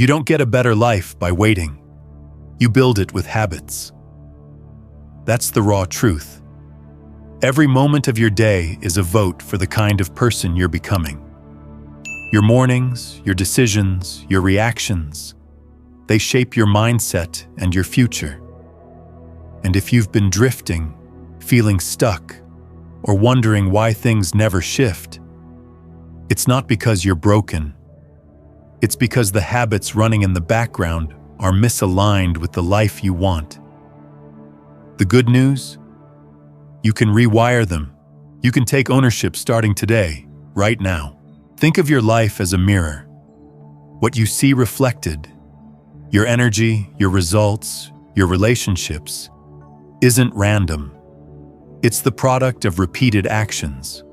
You don't get a better life by waiting. You build it with habits. That's the raw truth. Every moment of your day is a vote for the kind of person you're becoming. Your mornings, your decisions, your reactions, they shape your mindset and your future. And if you've been drifting, feeling stuck, or wondering why things never shift, it's not because you're broken. It's because the habits running in the background are misaligned with the life you want. The good news? You can rewire them. You can take ownership starting today, right now. Think of your life as a mirror. What you see reflected, your energy, your results, your relationships, isn't random. It's the product of repeated actions.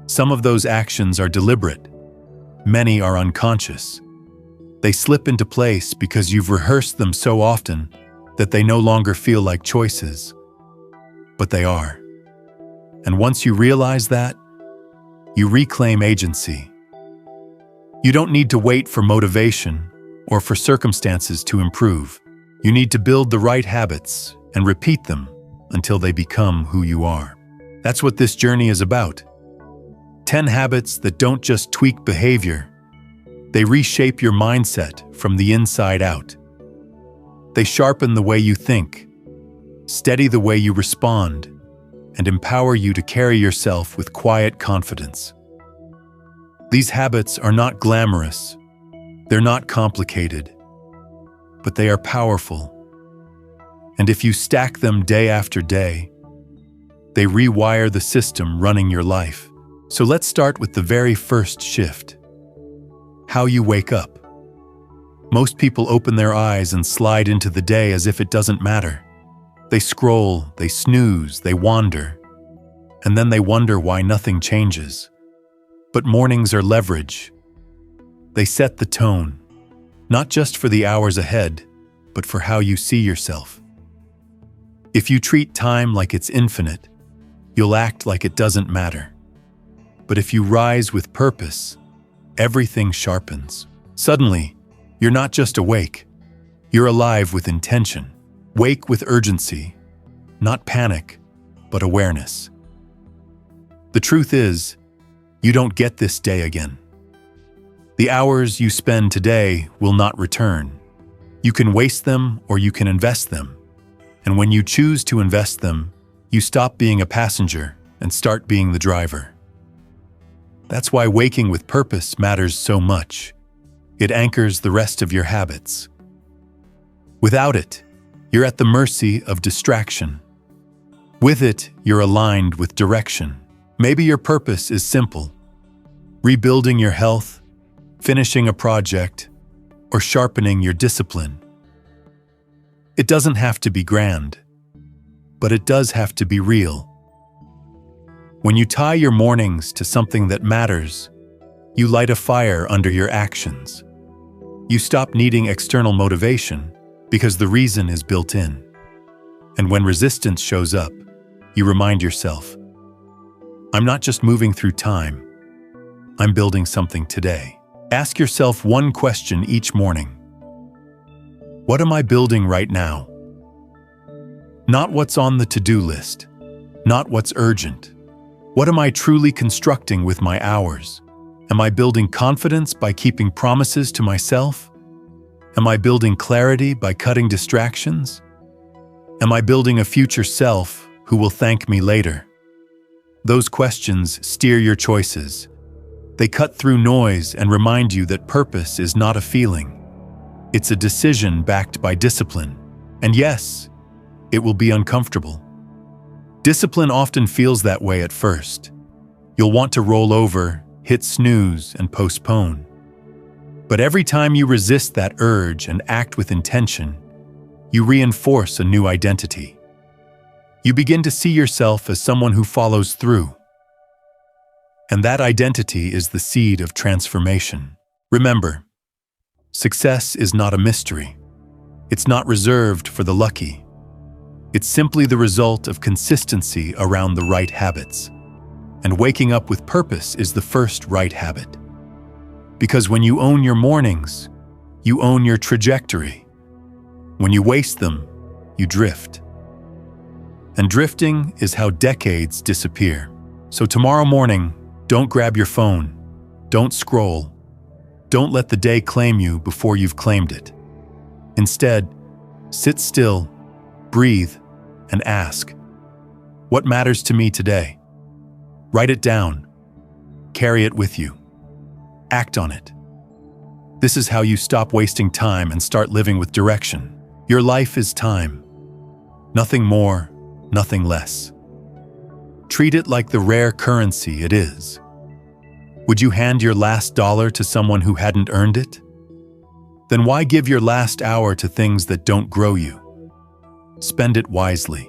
Some of those actions are deliberate. Many are unconscious. They slip into place because you've rehearsed them so often that they no longer feel like choices. But they are. And once you realize that, you reclaim agency. You don't need to wait for motivation or for circumstances to improve. You need to build the right habits and repeat them until they become who you are. That's what this journey is about. 10 habits that don't just tweak behavior, they reshape your mindset from the inside out. They sharpen the way you think, steady the way you respond, and empower you to carry yourself with quiet confidence. These habits are not glamorous, they're not complicated, but they are powerful. And if you stack them day after day, they rewire the system running your life. So let's start with the very first shift. How you wake up. Most people open their eyes and slide into the day as if it doesn't matter. They scroll, they snooze, they wander, and then they wonder why nothing changes. But mornings are leverage. They set the tone, not just for the hours ahead, but for how you see yourself. If you treat time like it's infinite, you'll act like it doesn't matter. But if you rise with purpose, everything sharpens. Suddenly, you're not just awake, you're alive with intention. Wake with urgency, not panic, but awareness. The truth is, you don't get this day again. The hours you spend today will not return. You can waste them or you can invest them. And when you choose to invest them, you stop being a passenger and start being the driver. That's why waking with purpose matters so much. It anchors the rest of your habits. Without it, you're at the mercy of distraction. With it, you're aligned with direction. Maybe your purpose is simple: rebuilding your health, finishing a project, or sharpening your discipline. It doesn't have to be grand, but it does have to be real. When you tie your mornings to something that matters, you light a fire under your actions. You stop needing external motivation because the reason is built in. And when resistance shows up, you remind yourself, I'm not just moving through time, I'm building something today. Ask yourself one question each morning. What am I building right now? Not what's on the to-do list, not what's urgent. What am I truly constructing with my hours? Am I building confidence by keeping promises to myself? Am I building clarity by cutting distractions? Am I building a future self who will thank me later? Those questions steer your choices. They cut through noise and remind you that purpose is not a feeling. It's a decision backed by discipline. And yes, it will be uncomfortable. Discipline often feels that way at first. You'll want to roll over, hit snooze, and postpone. But every time you resist that urge and act with intention, you reinforce a new identity. You begin to see yourself as someone who follows through. And that identity is the seed of transformation. Remember, success is not a mystery. It's not reserved for the lucky. It's simply the result of consistency around the right habits. And waking up with purpose is the first right habit. Because when you own your mornings, you own your trajectory. When you waste them, you drift. And drifting is how decades disappear. So tomorrow morning, don't grab your phone. Don't scroll. Don't let the day claim you before you've claimed it. Instead, sit still, breathe, and ask, what matters to me today? Write it down. Carry it with you. Act on it. This is how you stop wasting time and start living with direction. Your life is time. Nothing more, nothing less. Treat it like the rare currency it is. Would you hand your last dollar to someone who hadn't earned it? Then why give your last hour to things that don't grow you? Spend it wisely.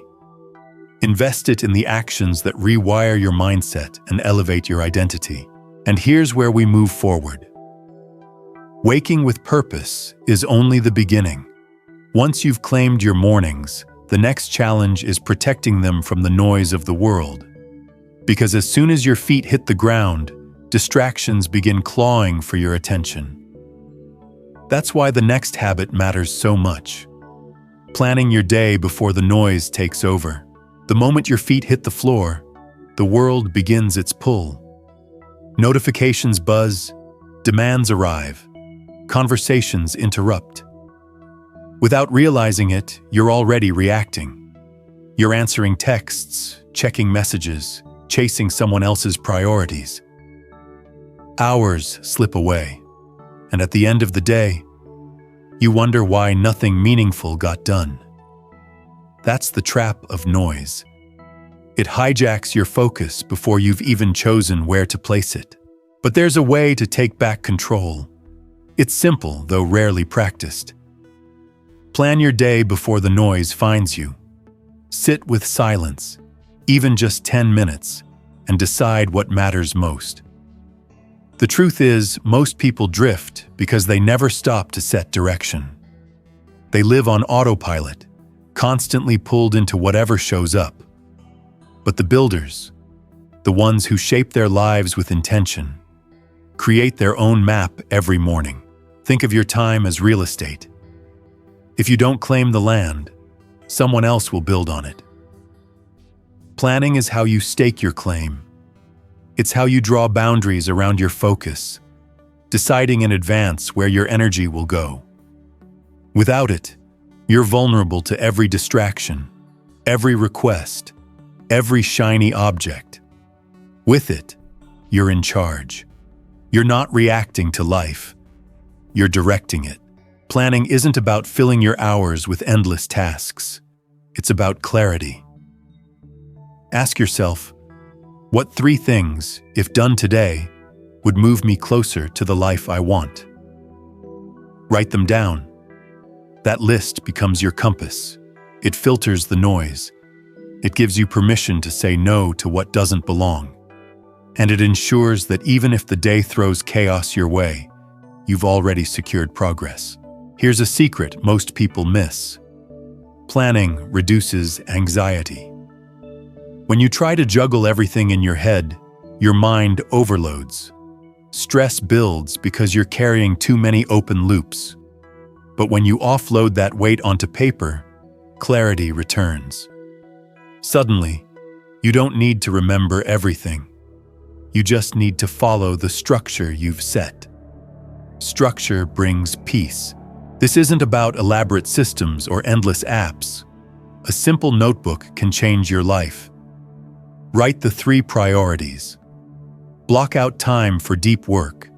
Invest it in the actions that rewire your mindset and elevate your identity. And here's where we move forward. Waking with purpose is only the beginning. Once you've claimed your mornings, the next challenge is protecting them from the noise of the world. Because as soon as your feet hit the ground, distractions begin clawing for your attention. That's why the next habit matters so much. Planning your day before the noise takes over. The moment your feet hit the floor, the world begins its pull. Notifications buzz, demands arrive, conversations interrupt. Without realizing it, you're already reacting. You're answering texts, checking messages, chasing someone else's priorities. Hours slip away, and at the end of the day, you wonder why nothing meaningful got done. That's the trap of noise. It hijacks your focus before you've even chosen where to place it. But there's a way to take back control. It's simple, though rarely practiced. Plan your day before the noise finds you. Sit with silence, even just 10 minutes, and decide what matters most. The truth is, most people drift because they never stop to set direction. They live on autopilot, constantly pulled into whatever shows up. But the builders, the ones who shape their lives with intention, create their own map every morning. Think of your time as real estate. If you don't claim the land, someone else will build on it. Planning is how you stake your claim. It's how you draw boundaries around your focus, deciding in advance where your energy will go. Without it, you're vulnerable to every distraction, every request, every shiny object. With it, you're in charge. You're not reacting to life. You're directing it. Planning isn't about filling your hours with endless tasks. It's about clarity. Ask yourself, what 3 things, if done today, would move me closer to the life I want? Write them down. That list becomes your compass. It filters the noise. It gives you permission to say no to what doesn't belong. And it ensures that even if the day throws chaos your way, you've already secured progress. Here's a secret most people miss. Planning reduces anxiety. When you try to juggle everything in your head, your mind overloads. Stress builds because you're carrying too many open loops. But when you offload that weight onto paper, clarity returns. Suddenly, you don't need to remember everything. You just need to follow the structure you've set. Structure brings peace. This isn't about elaborate systems or endless apps. A simple notebook can change your life. Write the 3 priorities. Block out time for deep work.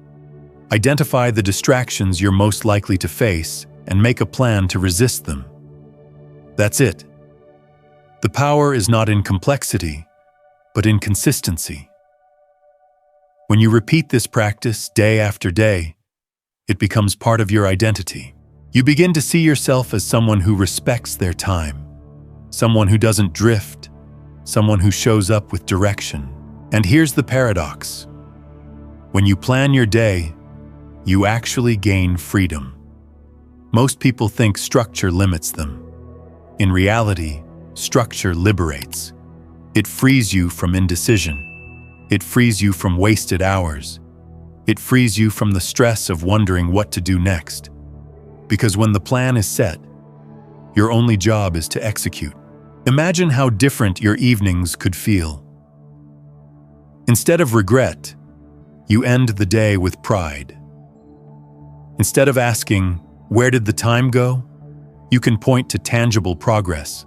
Identify the distractions you're most likely to face and make a plan to resist them. That's it. The power is not in complexity, but in consistency. When you repeat this practice day after day, it becomes part of your identity. You begin to see yourself as someone who respects their time, someone who doesn't drift, someone who shows up with direction. And here's the paradox. When you plan your day, you actually gain freedom. Most people think structure limits them. In reality, structure liberates. It frees you from indecision. It frees you from wasted hours. It frees you from the stress of wondering what to do next. Because when the plan is set, your only job is to execute. Imagine how different your evenings could feel. Instead of regret, you end the day with pride. Instead of asking, "Where did the time go?" you can point to tangible progress.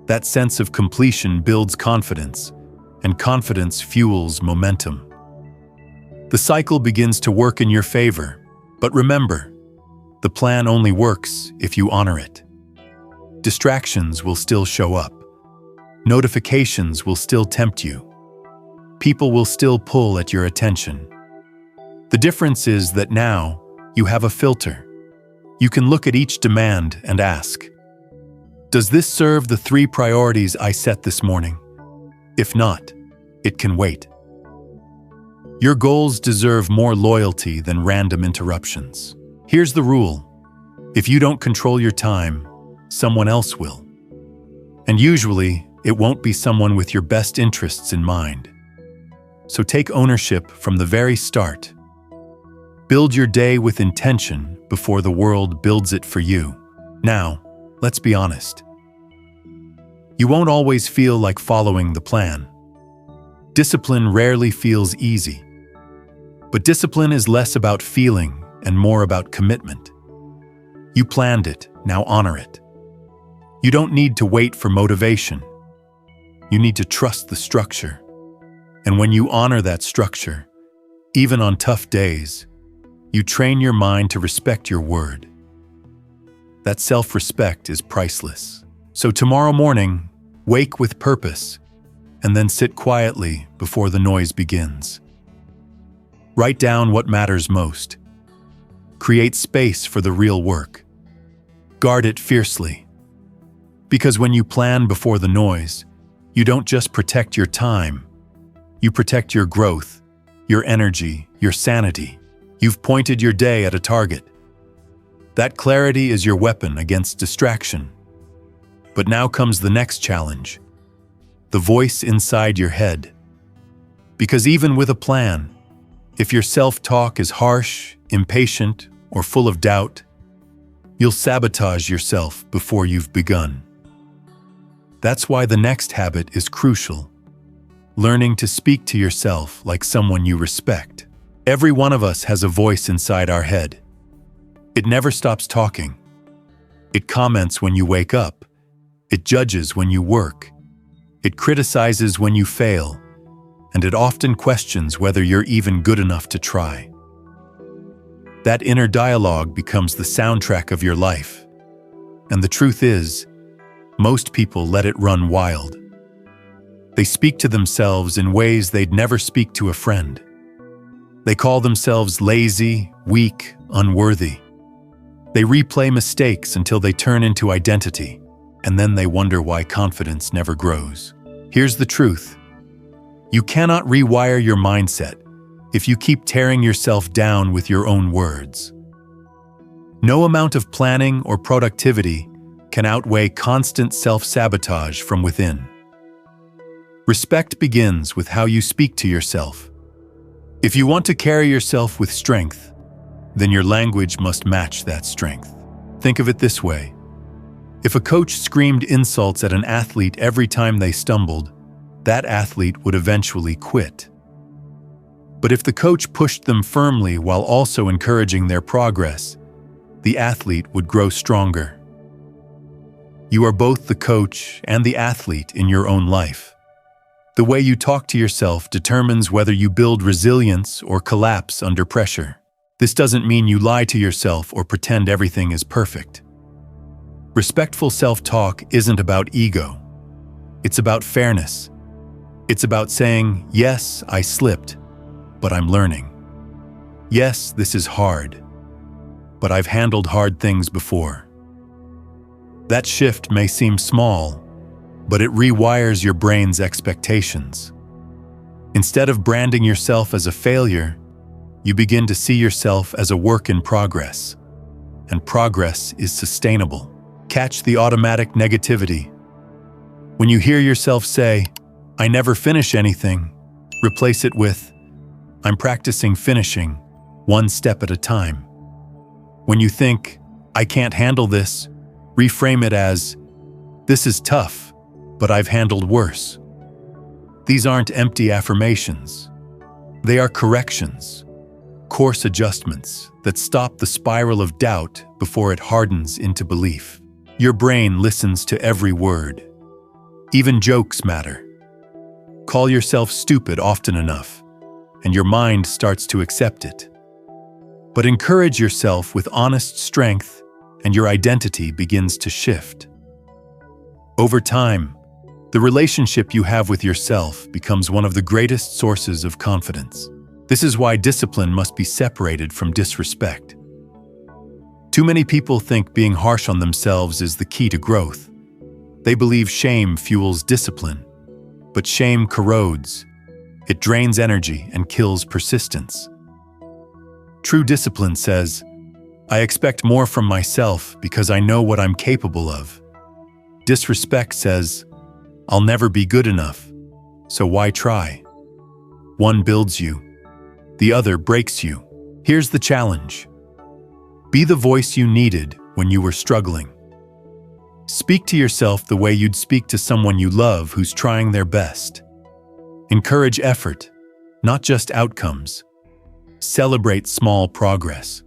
That sense of completion builds confidence, and confidence fuels momentum. The cycle begins to work in your favor, but remember, the plan only works if you honor it. Distractions will still show up. Notifications will still tempt you. People will still pull at your attention. The difference is that now you have a filter. You can look at each demand and ask, "Does this serve the 3 priorities I set this morning?" If not, it can wait. Your goals deserve more loyalty than random interruptions. Here's the rule: if you don't control your time, someone else will. And usually, it won't be someone with your best interests in mind. So take ownership from the very start. Build your day with intention before the world builds it for you. Now, let's be honest. You won't always feel like following the plan. Discipline rarely feels easy. But discipline is less about feeling and more about commitment. You planned it, now honor it. You don't need to wait for motivation. You need to trust the structure. And when you honor that structure, even on tough days, you train your mind to respect your word. That self-respect is priceless. So tomorrow morning, wake with purpose, and then sit quietly before the noise begins. Write down what matters most. Create space for the real work. Guard it fiercely. Because when you plan before the noise, you don't just protect your time. You protect your growth, your energy, your sanity. You've pointed your day at a target. That clarity is your weapon against distraction. But now comes the next challenge: the voice inside your head. Because even with a plan, if your self-talk is harsh, impatient, or full of doubt, you'll sabotage yourself before you've begun. That's why the next habit is crucial: learning to speak to yourself like someone you respect. Every one of us has a voice inside our head. It never stops talking. It comments when you wake up. It judges when you work. It criticizes when you fail. And it often questions whether you're even good enough to try. That inner dialogue becomes the soundtrack of your life. And the truth is, most people let it run wild. They speak to themselves in ways they'd never speak to a friend. They call themselves lazy, weak, unworthy. They replay mistakes until they turn into identity, and then they wonder why confidence never grows. Here's the truth: you cannot rewire your mindset if you keep tearing yourself down with your own words. No amount of planning or productivity can outweigh constant self-sabotage from within. Respect begins with how you speak to yourself. If you want to carry yourself with strength, then your language must match that strength. Think of it this way: if a coach screamed insults at an athlete every time they stumbled, that athlete would eventually quit. But if the coach pushed them firmly while also encouraging their progress, the athlete would grow stronger. You are both the coach and the athlete in your own life. The way you talk to yourself determines whether you build resilience or collapse under pressure. This doesn't mean you lie to yourself or pretend everything is perfect. Respectful self-talk isn't about ego. It's about fairness. It's about saying, yes, I slipped, but I'm learning. Yes, this is hard, but I've handled hard things before. That shift may seem small, but it rewires your brain's expectations. Instead of branding yourself as a failure, you begin to see yourself as a work in progress. And progress is sustainable. Catch the automatic negativity. When you hear yourself say, "I never finish anything," replace it with, "I'm practicing finishing, one step at a time." When you think, I can't handle this, reframe it as, this is tough, but I've handled worse. These aren't empty affirmations. They are corrections, course adjustments that stop the spiral of doubt before it hardens into belief. Your brain listens to every word. Even jokes matter. Call yourself stupid often enough, and your mind starts to accept it. But encourage yourself with honest strength, and your identity begins to shift. Over time, the relationship you have with yourself becomes one of the greatest sources of confidence. This is why discipline must be separated from disrespect. Too many people think being harsh on themselves is the key to growth. They believe shame fuels discipline, but shame corrodes. It drains energy and kills persistence. True discipline says, I expect more from myself because I know what I'm capable of. Disrespect says, I'll never be good enough, so why try? One builds you, the other breaks you. Here's the challenge. Be the voice you needed when you were struggling. Speak to yourself the way you'd speak to someone you love who's trying their best. Encourage effort, not just outcomes. Celebrate small progress.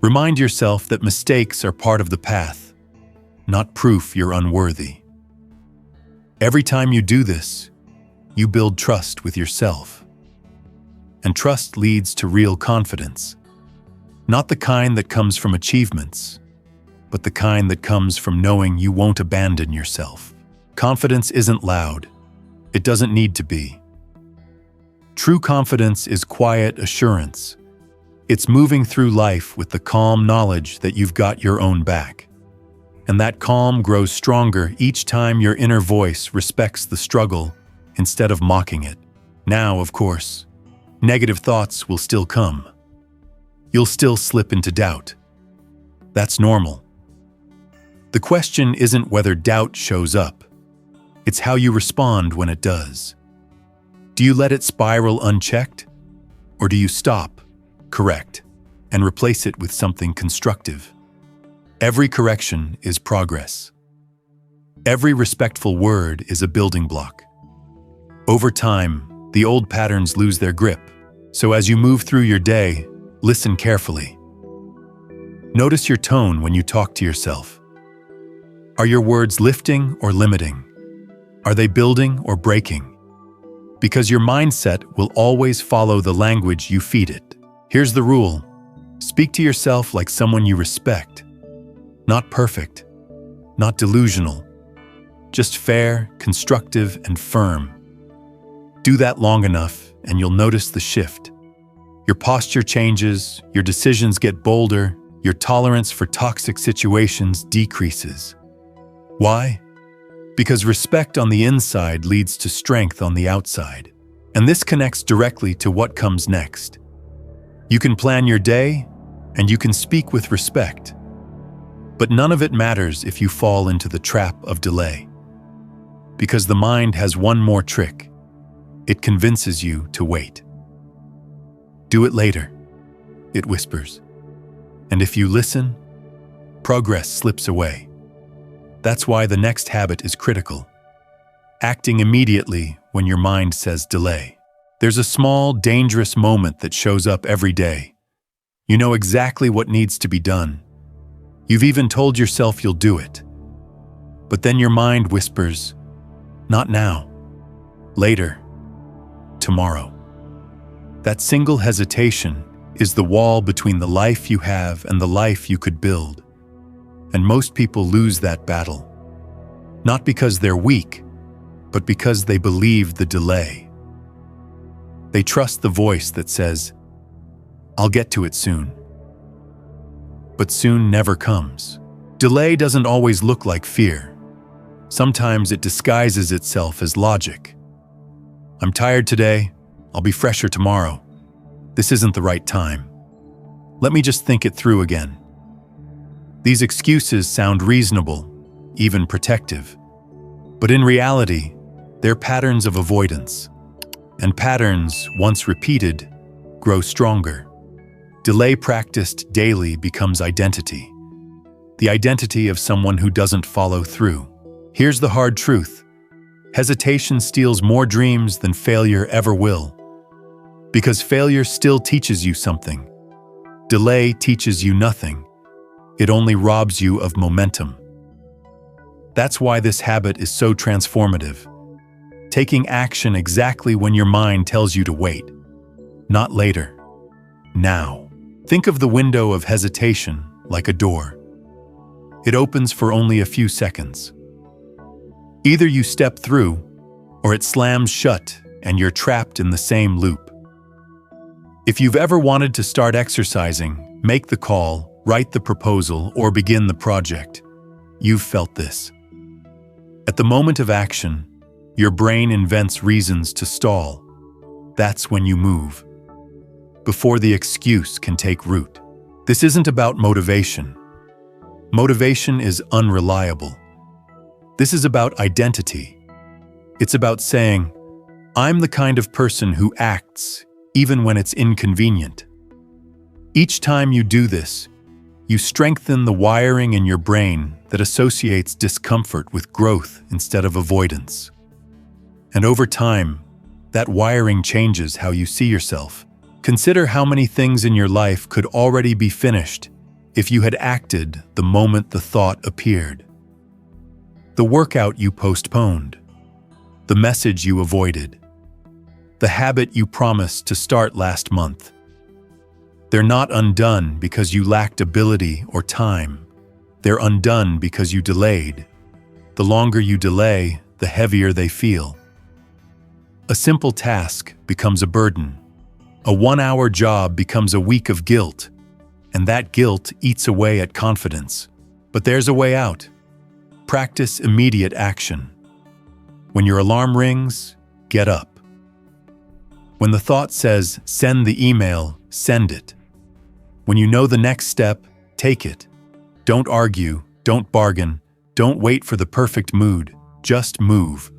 Remind yourself that mistakes are part of the path, not proof you're unworthy. Every time you do this, you build trust with yourself. And trust leads to real confidence. Not the kind that comes from achievements, but the kind that comes from knowing you won't abandon yourself. Confidence isn't loud. It doesn't need to be. True confidence is quiet assurance. It's moving through life with the calm knowledge that you've got your own back. And that calm grows stronger each time your inner voice respects the struggle instead of mocking it. Now, of course, negative thoughts will still come. You'll still slip into doubt. That's normal. The question isn't whether doubt shows up. It's how you respond when it does. Do you let it spiral unchecked? Or do you stop, correct, and replace it with something constructive? Every correction is progress. Every respectful word is a building block. Over time, the old patterns lose their grip. So as you move through your day, listen carefully. Notice your tone when you talk to yourself. Are your words lifting or limiting? Are they building or breaking? Because your mindset will always follow the language you feed it. Here's the rule. Speak to yourself like someone you respect. Not perfect, not delusional, just fair, constructive, and firm. Do that long enough, and you'll notice the shift. Your posture changes, your decisions get bolder, your tolerance for toxic situations decreases. Why? Because respect on the inside leads to strength on the outside. And this connects directly to what comes next. You can plan your day, and you can speak with respect. But none of it matters if you fall into the trap of delay. Because the mind has one more trick. It convinces you to wait. Do it later, it whispers. And if you listen, progress slips away. That's why the next habit is critical. Acting immediately when your mind says delay. There's a small, dangerous moment that shows up every day. You know exactly what needs to be done. You've even told yourself you'll do it. But then your mind whispers, not now, later, tomorrow. That single hesitation is the wall between the life you have and the life you could build. And most people lose that battle. Not because they're weak, but because they believe the delay. They trust the voice that says, I'll get to it soon. But soon never comes. Delay doesn't always look like fear. Sometimes it disguises itself as logic. I'm tired today. I'll be fresher tomorrow. This isn't the right time. Let me just think it through again. These excuses sound reasonable, even protective. But in reality, they're patterns of avoidance. And patterns, once repeated, grow stronger. Delay practiced daily becomes identity. the identity of someone who doesn't follow through. Here's the hard truth. Hesitation steals more dreams than failure ever will. Because failure still teaches you something. Delay teaches you nothing. It only robs you of momentum. That's why this habit is so transformative. Taking action exactly when your mind tells you to wait. Not later. Now. Think of the window of hesitation like a door. It opens for only a few seconds. Either you step through, or it slams shut and you're trapped in the same loop. If you've ever wanted to start exercising, make the call, write the proposal, or begin the project, you've felt this. At the moment of action, your brain invents reasons to stall. That's when you move. Before the excuse can take root. This isn't about motivation. Motivation is unreliable. This is about identity. It's about saying, I'm the kind of person who acts even when it's inconvenient. Each time you do this, you strengthen the wiring in your brain that associates discomfort with growth instead of avoidance. And over time, that wiring changes how you see yourself. Consider how many things in your life could already be finished if you had acted the moment the thought appeared. The workout you postponed, the message you avoided, the habit you promised to start last month. They're not undone because you lacked ability or time. They're undone because you delayed. The longer you delay, the heavier they feel. A simple task becomes a burden. A 1-hour job becomes a week of guilt, and that guilt eats away at confidence. But there's a way out. Practice immediate action. When your alarm rings, get up. When the thought says, send the email, send it. When you know the next step, take it. Don't argue, don't bargain, don't wait for the perfect mood, just move.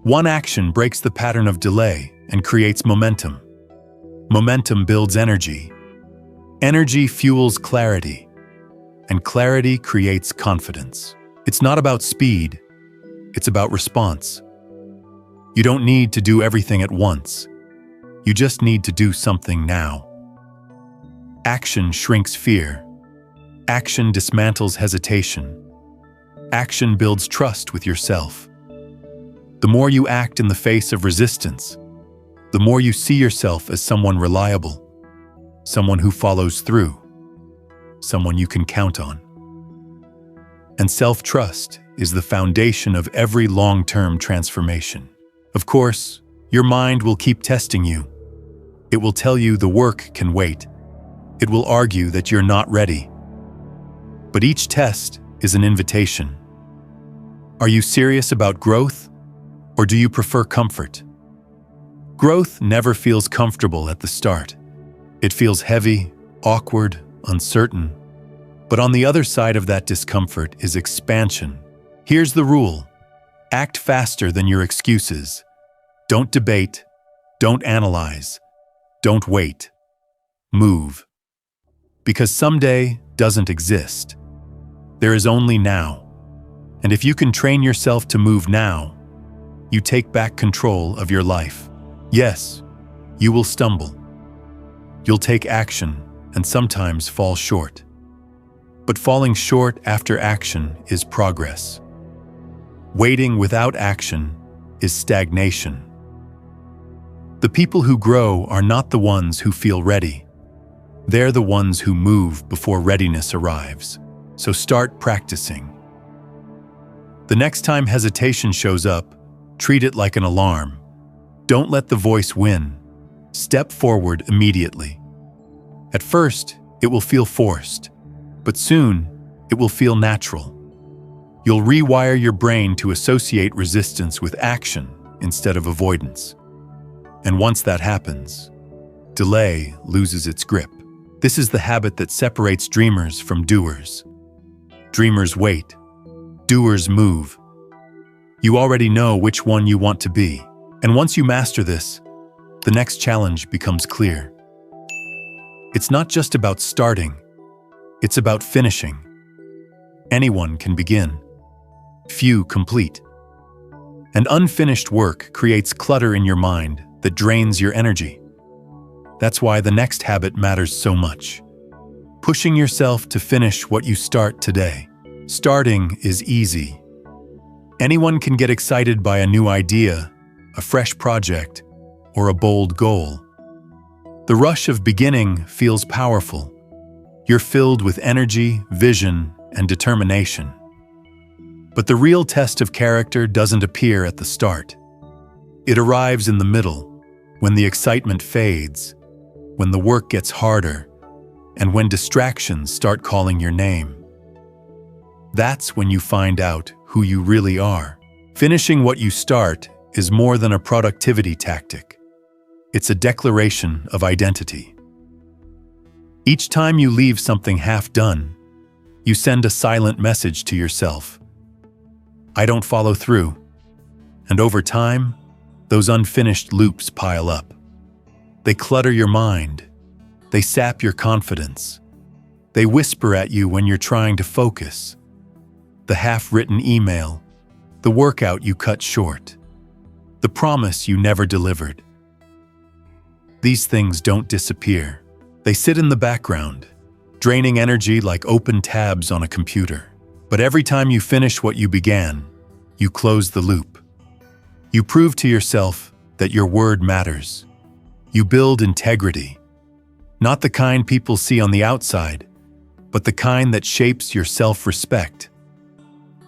One action breaks the pattern of delay and creates momentum. Momentum builds energy. Energy fuels clarity, and clarity creates confidence. It's not about speed, it's about response. You don't need to do everything at once. You just need to do something now. Action shrinks fear. Action dismantles hesitation. Action builds trust with yourself. The more you act in the face of resistance, the more you see yourself as someone reliable, someone who follows through, someone you can count on. And self-trust is the foundation of every long-term transformation. Of course, your mind will keep testing you. It will tell you the work can wait. It will argue that you're not ready. But each test is an invitation. Are you serious about growth, or do you prefer comfort? Growth never feels comfortable at the start. It feels heavy, awkward, uncertain. But on the other side of that discomfort is expansion. Here's the rule. Act faster than your excuses. Don't debate. Don't analyze. Don't wait. Move. Because someday doesn't exist. There is only now. And if you can train yourself to move now, you take back control of your life. Yes, you will stumble. You'll take action and sometimes fall short. But falling short after action is progress. Waiting without action is stagnation. The people who grow are not the ones who feel ready. They're the ones who move before readiness arrives. So start practicing. The next time hesitation shows up, treat it like an alarm. Don't let the voice win. Step forward immediately. At first, it will feel forced, but soon, it will feel natural. You'll rewire your brain to associate resistance with action instead of avoidance. And once that happens, delay loses its grip. This is the habit that separates dreamers from doers. Dreamers wait. Doers move. You already know which one you want to be. And once you master this, the next challenge becomes clear. It's not just about starting, it's about finishing. Anyone can begin. Few complete. And unfinished work creates clutter in your mind that drains your energy. That's why the next habit matters so much. Pushing yourself to finish what you start today. Starting is easy. Anyone can get excited by a new idea, a fresh project, or a bold goal. The rush of beginning feels powerful. You're filled with energy, vision, and determination. But the real test of character doesn't appear at the start. It arrives in the middle, when the excitement fades, when the work gets harder, and when distractions start calling your name. That's when you find out who you really are. Finishing what you start is more than a productivity tactic. It's a declaration of identity. Each time you leave something half done, you send a silent message to yourself. I don't follow through. And over time, those unfinished loops pile up. They clutter your mind. They sap your confidence. They whisper at you when you're trying to focus. The half-written email, the workout you cut short, the promise you never delivered. These things don't disappear. They sit in the background, draining energy like open tabs on a computer. But every time you finish what you began, you close the loop. You prove to yourself that your word matters. You build integrity. Not the kind people see on the outside, but the kind that shapes your self-respect.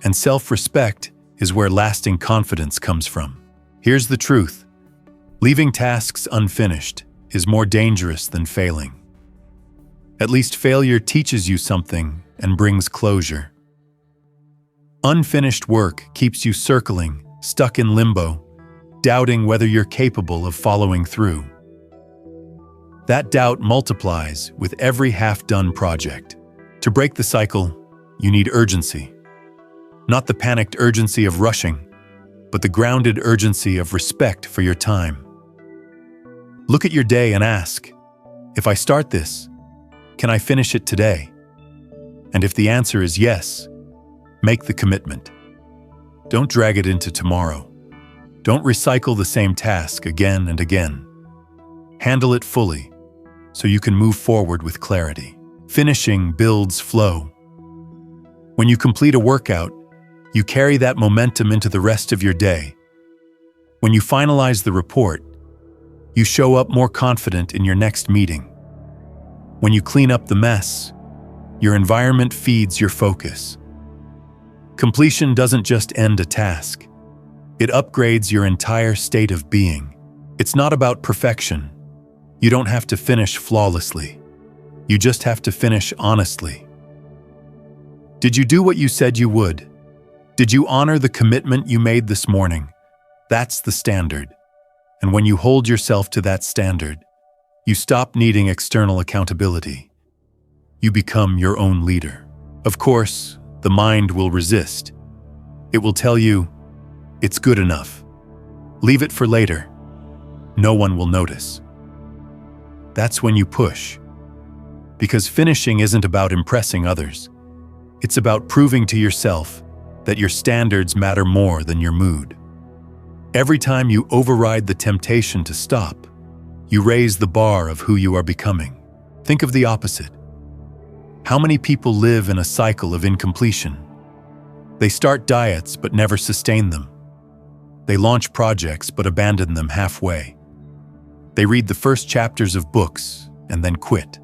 And self-respect is where lasting confidence comes from. Here's the truth. Leaving tasks unfinished is more dangerous than failing. At least failure teaches you something and brings closure. Unfinished work keeps you circling, stuck in limbo, doubting whether you're capable of following through. That doubt multiplies with every half-done project. To break the cycle, you need urgency. Not the panicked urgency of rushing, but the grounded urgency of respect for your time. Look at your day and ask, if I start this, can I finish it today? And if the answer is yes, make the commitment. Don't drag it into tomorrow. Don't recycle the same task again and again. Handle it fully, so you can move forward with clarity. Finishing builds flow. When you complete a workout, you carry that momentum into the rest of your day. When you finalize the report, you show up more confident in your next meeting. When you clean up the mess, your environment feeds your focus. Completion doesn't just end a task. It upgrades your entire state of being. It's not about perfection. You don't have to finish flawlessly. You just have to finish honestly. Did you do what you said you would? Did you honor the commitment you made this morning? That's the standard. And when you hold yourself to that standard, you stop needing external accountability. You become your own leader. Of course, the mind will resist. It will tell you, it's good enough. Leave it for later. No one will notice. That's when you push. Because finishing isn't about impressing others. It's about proving to yourself that your standards matter more than your mood. Every time you override the temptation to stop, you raise the bar of who you are becoming. Think of the opposite. How many people live in a cycle of incompletion? They start diets but never sustain them. They launch projects but abandon them halfway. They read the first chapters of books and then quit.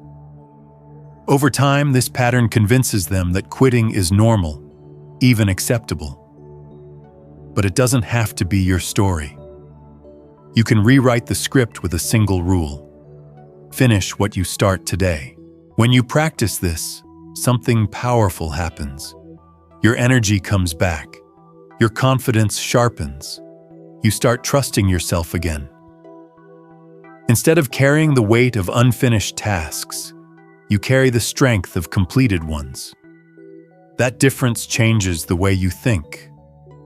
Over time, this pattern convinces them that quitting is normal, even acceptable. But it doesn't have to be your story. You can rewrite the script with a single rule. Finish what you start today. When you practice this, something powerful happens. Your energy comes back. Your confidence sharpens. You start trusting yourself again. Instead of carrying the weight of unfinished tasks, you carry the strength of completed ones. That difference changes the way you think,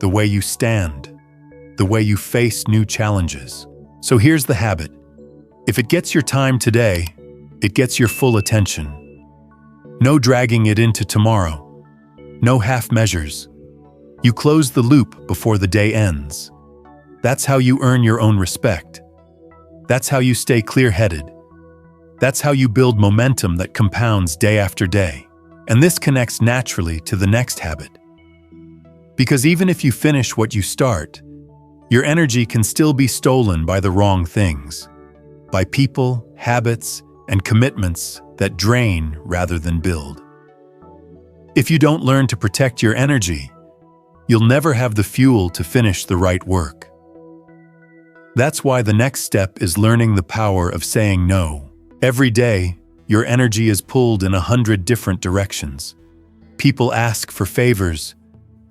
the way you stand, the way you face new challenges. So here's the habit. If it gets your time today, it gets your full attention. No dragging it into tomorrow. No half measures. You close the loop before the day ends. That's how you earn your own respect. That's how you stay clear-headed. That's how you build momentum that compounds day after day. And this connects naturally to the next habit. Because even if you finish what you start, your energy can still be stolen by the wrong things, by people, habits, and commitments that drain rather than build. If you don't learn to protect your energy, you'll never have the fuel to finish the right work. That's why the next step is learning the power of saying no. Every day, your energy is pulled in 100 different directions. People ask for favors,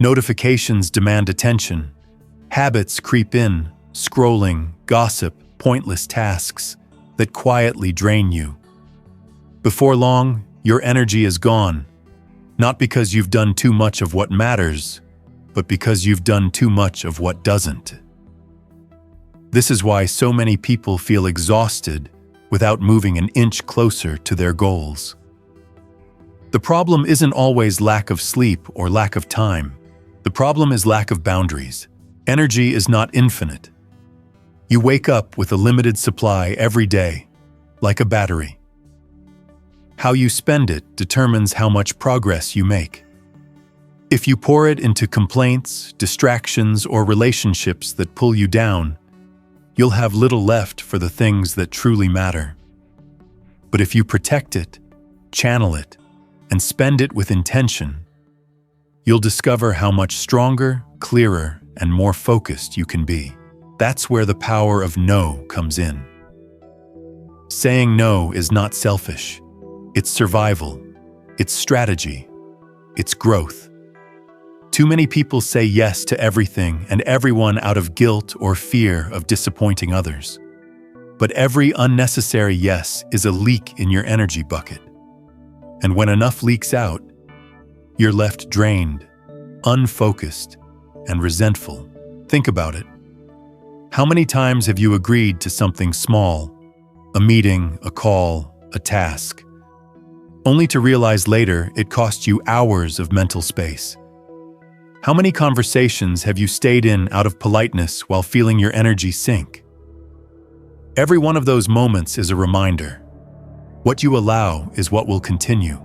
notifications demand attention, habits creep in, scrolling, gossip, pointless tasks that quietly drain you. Before long, your energy is gone, not because you've done too much of what matters, but because you've done too much of what doesn't. This is why so many people feel exhausted without moving an inch closer to their goals. The problem isn't always lack of sleep or lack of time. The problem is lack of boundaries. Energy is not infinite. You wake up with a limited supply every day, like a battery. How you spend it determines how much progress you make. If you pour it into complaints, distractions, or relationships that pull you down, you'll have little left for the things that truly matter. But if you protect it, channel it, and spend it with intention, you'll discover how much stronger, clearer, and more focused you can be. That's where the power of no comes in. Saying no is not selfish. It's survival. It's strategy. It's growth. Too many people say yes to everything and everyone out of guilt or fear of disappointing others. But every unnecessary yes is a leak in your energy bucket. And when enough leaks out, you're left drained, unfocused, and resentful. Think about it. How many times have you agreed to something small, a meeting, a call, a task, only to realize later it cost you hours of mental space? How many conversations have you stayed in out of politeness while feeling your energy sink? Every one of those moments is a reminder. What you allow is what will continue.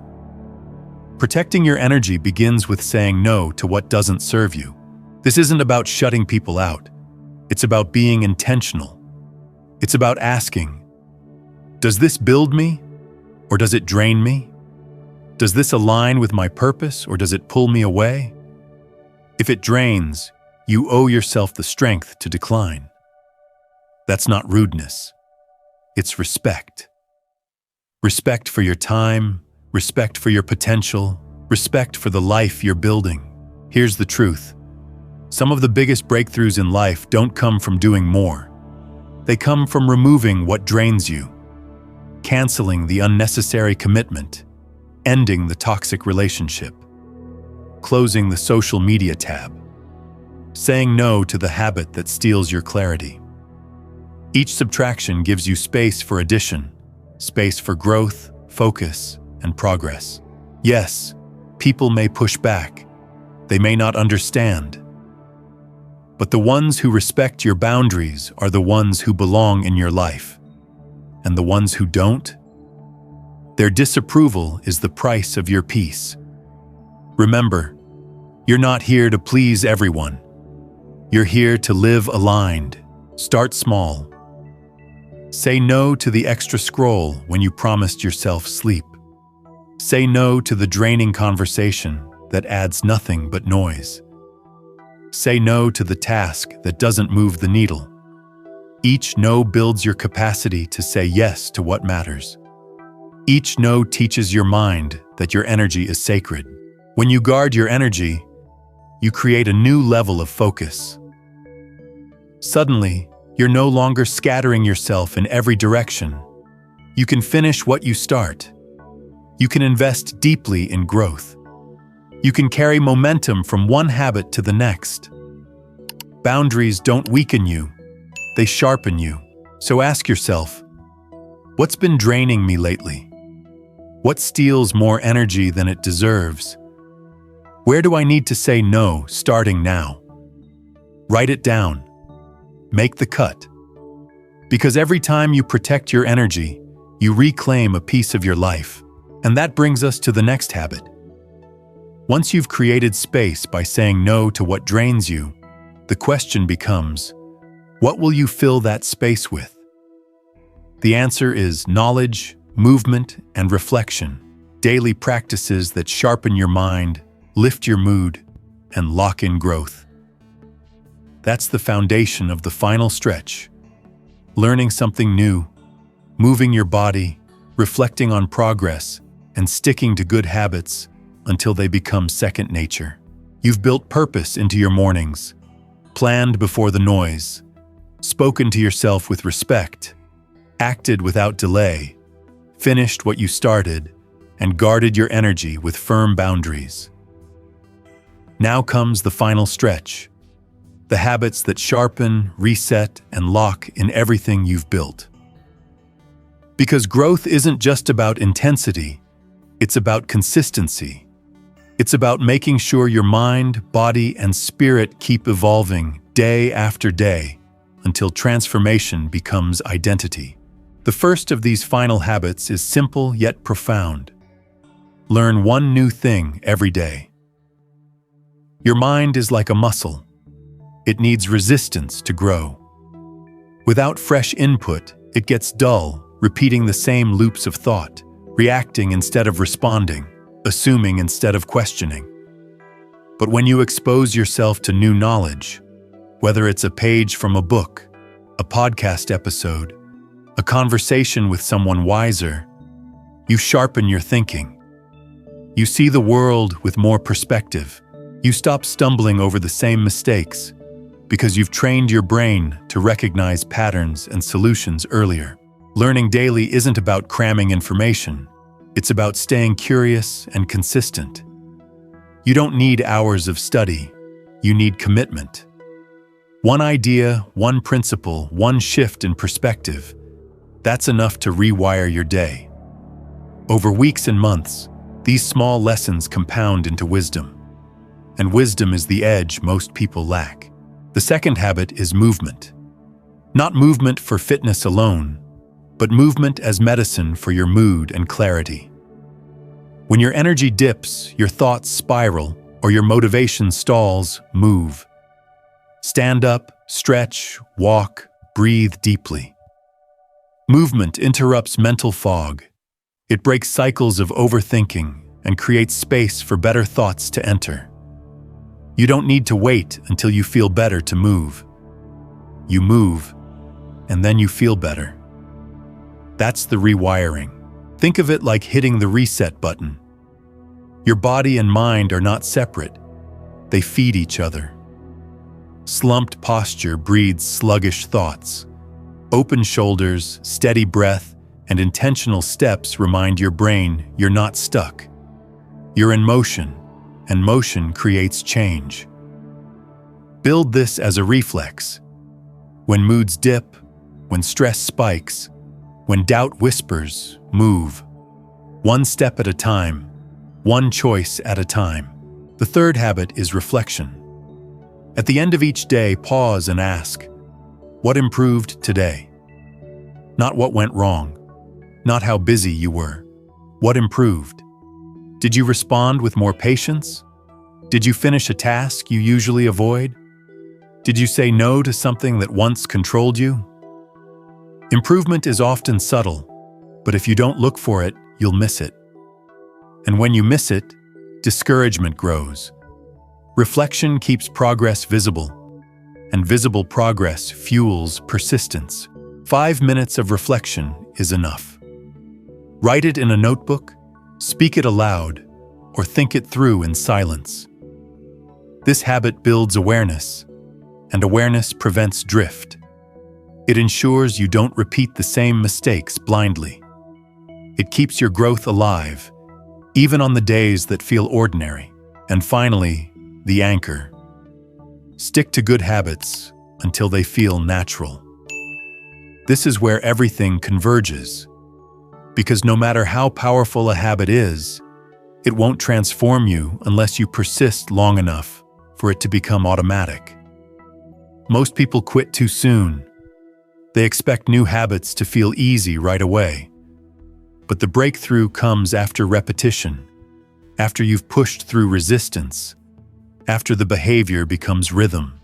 Protecting your energy begins with saying no to what doesn't serve you. This isn't about shutting people out. It's about being intentional. It's about asking, does this build me or does it drain me? Does this align with my purpose or does it pull me away? If it drains, you owe yourself the strength to decline. That's not rudeness. It's respect. Respect for your time, respect for your potential, respect for the life you're building. Here's the truth. Some of the biggest breakthroughs in life don't come from doing more. They come from removing what drains you, canceling the unnecessary commitment, ending the toxic relationship, closing the social media tab, saying no to the habit that steals your clarity. Each subtraction gives you space for addition, space for growth, focus, and progress. Yes, people may push back. They may not understand. But the ones who respect your boundaries are the ones who belong in your life. And the ones who don't? Their disapproval is the price of your peace. Remember, you're not here to please everyone. You're here to live aligned. Start small. Say no to the extra scroll when you promised yourself sleep. Say no to the draining conversation that adds nothing but noise. Say no to the task that doesn't move the needle. Each no builds your capacity to say yes to what matters. Each no teaches your mind that your energy is sacred. When you guard your energy, you create a new level of focus. Suddenly, you're no longer scattering yourself in every direction. You can finish what you start. You can invest deeply in growth. You can carry momentum from one habit to the next. Boundaries don't weaken you, they sharpen you. So ask yourself, what's been draining me lately? What steals more energy than it deserves? Where do I need to say no starting now? Write it down. Make the cut. Because every time you protect your energy, you reclaim a piece of your life. And that brings us to the next habit. Once you've created space by saying no to what drains you, the question becomes, what will you fill that space with? The answer is knowledge, movement, and reflection, daily practices that sharpen your mind, lift your mood, and lock in growth. That's the foundation of the final stretch. Learning something new, moving your body, reflecting on progress, and sticking to good habits until they become second nature. You've built purpose into your mornings, planned before the noise, spoken to yourself with respect, acted without delay, finished what you started, and guarded your energy with firm boundaries. Now comes the final stretch, the habits that sharpen, reset, and lock in everything you've built. Because growth isn't just about intensity, it's about consistency. It's about making sure your mind, body, and spirit keep evolving day after day until transformation becomes identity. The first of these final habits is simple yet profound. Learn one new thing every day. Your mind is like a muscle. It needs resistance to grow. Without fresh input, it gets dull, repeating the same loops of thought, reacting instead of responding, assuming instead of questioning. But when you expose yourself to new knowledge, whether it's a page from a book, a podcast episode, a conversation with someone wiser, you sharpen your thinking. You see the world with more perspective. You stop stumbling over the same mistakes because you've trained your brain to recognize patterns and solutions earlier. Learning daily isn't about cramming information. It's about staying curious and consistent. You don't need hours of study. You need commitment. One idea, one principle, one shift in perspective. That's enough to rewire your day. Over weeks and months, these small lessons compound into wisdom. And wisdom is the edge most people lack. The second habit is movement. Not movement for fitness alone, but movement as medicine for your mood and clarity. When your energy dips, your thoughts spiral, or your motivation stalls, move. Stand up, stretch, walk, breathe deeply. Movement interrupts mental fog. It breaks cycles of overthinking and creates space for better thoughts to enter. You don't need to wait until you feel better to move. You move, and then you feel better. That's the rewiring. Think of it like hitting the reset button. Your body and mind are not separate. They feed each other. Slumped posture breeds sluggish thoughts. Open shoulders, steady breath, and intentional steps remind your brain you're not stuck. You're in motion, and motion creates change. Build this as a reflex. When moods dip, when stress spikes, when doubt whispers, move. One step at a time, one choice at a time. The third habit is reflection. At the end of each day, pause and ask, what improved today? Not what went wrong, not how busy you were. What improved? Did you respond with more patience? Did you finish a task you usually avoid? Did you say no to something that once controlled you? Improvement is often subtle, but if you don't look for it, you'll miss it. And when you miss it, discouragement grows. Reflection keeps progress visible, and visible progress fuels persistence. 5 minutes of reflection is enough. Write it in a notebook, speak it aloud, or think it through in silence. This habit builds awareness, and awareness prevents drift. It ensures you don't repeat the same mistakes blindly. It keeps your growth alive, even on the days that feel ordinary. And finally, the anchor. Stick to good habits until they feel natural. This is where everything converges. Because no matter how powerful a habit is, It won't transform you unless you persist long enough for it to become automatic. Most people quit too soon. They expect new habits to feel easy right away. But the breakthrough comes after repetition, after you've pushed through resistance, after the behavior becomes rhythm.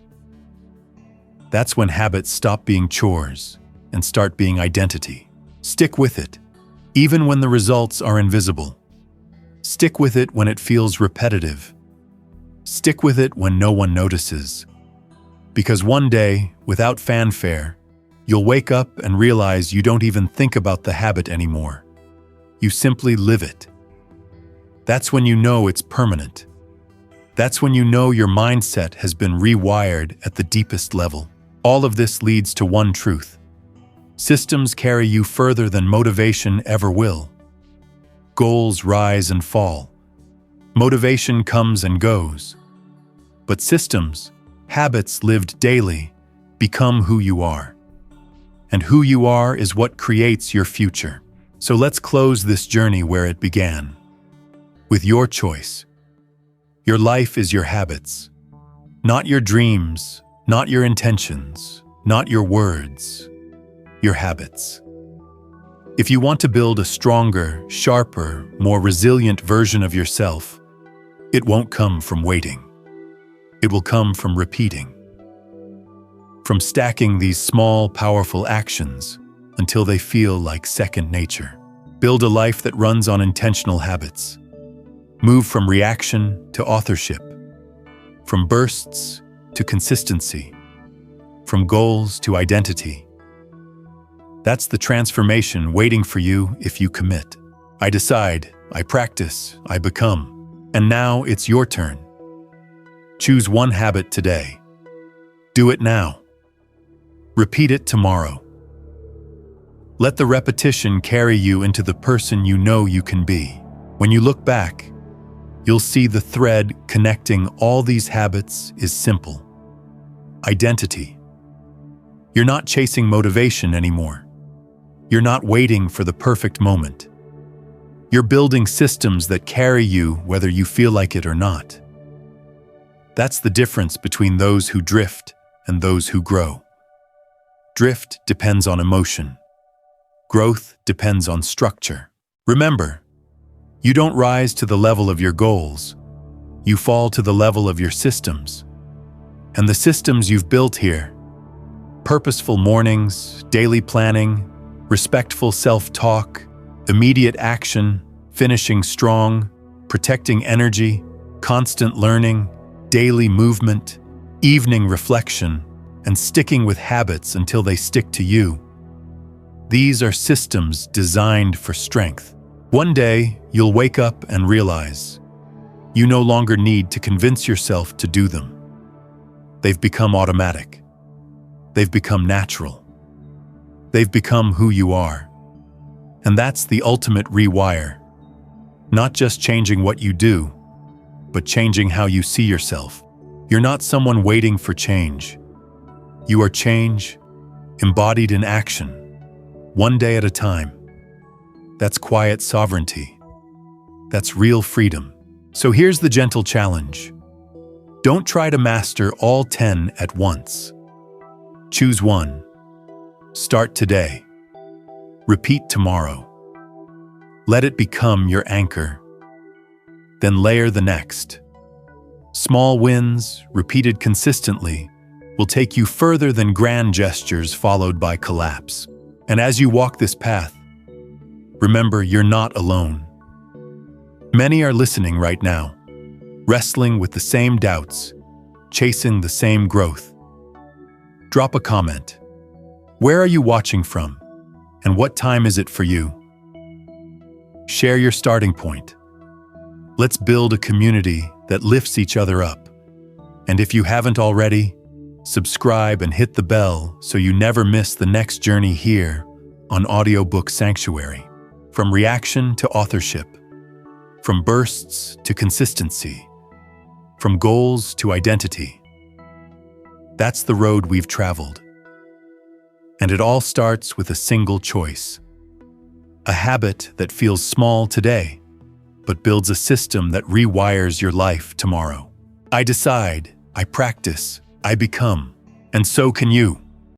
That's when habits stop being chores and start being identity. Stick with it, even when the results are invisible. Stick with it when it feels repetitive. Stick with it when no one notices. Because one day, without fanfare, you'll wake up and realize you don't even think about the habit anymore. You simply live it. That's when you know it's permanent. That's when you know your mindset has been rewired at the deepest level. All of this leads to one truth. Systems carry you further than motivation ever will. Goals rise and fall. Motivation comes and goes. But systems, habits lived daily, become who you are. And who you are is what creates your future. So let's close this journey where it began. With your choice. Your life is your habits. Not your dreams, not your intentions, not your words. Your habits. If you want to build a stronger, sharper, more resilient version of yourself, it won't come from waiting. It will come from repeating. From stacking these small, powerful actions until they feel like second nature. Build a life that runs on intentional habits. Move from reaction to authorship. From bursts to consistency. From goals to identity. That's the transformation waiting for you if you commit. I decide, I practice, I become. And now it's your turn. Choose one habit today. Do it now. Repeat it tomorrow. Let the repetition carry you into the person you know you can be. When you look back, you'll see the thread connecting all these habits is simple. Identity. You're not chasing motivation anymore. You're not waiting for the perfect moment. You're building systems that carry you whether you feel like it or not. That's the difference between those who drift and those who grow. Drift depends on emotion. Growth depends on structure. Remember, you don't rise to the level of your goals. You fall to the level of your systems. And the systems you've built here, purposeful mornings, daily planning, respectful self-talk, immediate action, finishing strong, protecting energy, constant learning, daily movement, evening reflection, and sticking with habits until they stick to you. These are systems designed for strength. One day, you'll wake up and realize you no longer need to convince yourself to do them. They've become automatic. They've become natural. They've become who you are. And that's the ultimate rewire. Not just changing what you do, but changing how you see yourself. You're not someone waiting for change. You are change, embodied in action, one day at a time. That's quiet sovereignty. That's real freedom. So here's the gentle challenge. Don't try to master all 10 at once. Choose one. Start today. Repeat tomorrow. Let it become your anchor. Then layer the next. Small wins, repeated consistently, will take you further than grand gestures followed by collapse. And as you walk this path, remember you're not alone. Many are listening right now, wrestling with the same doubts, chasing the same growth. Drop a comment. Where are you watching from? And what time is it for you? Share your starting point. Let's build a community that lifts each other up. And if you haven't already, subscribe and hit the bell so you never miss the next journey here on AudioBook Sanctuary. From reaction to authorship, from bursts to consistency, from goals to identity. That's the road we've traveled. And it all starts with a single choice. A habit that feels small today, but builds a system that rewires your life tomorrow. I decide, I practice, I become, and so can you.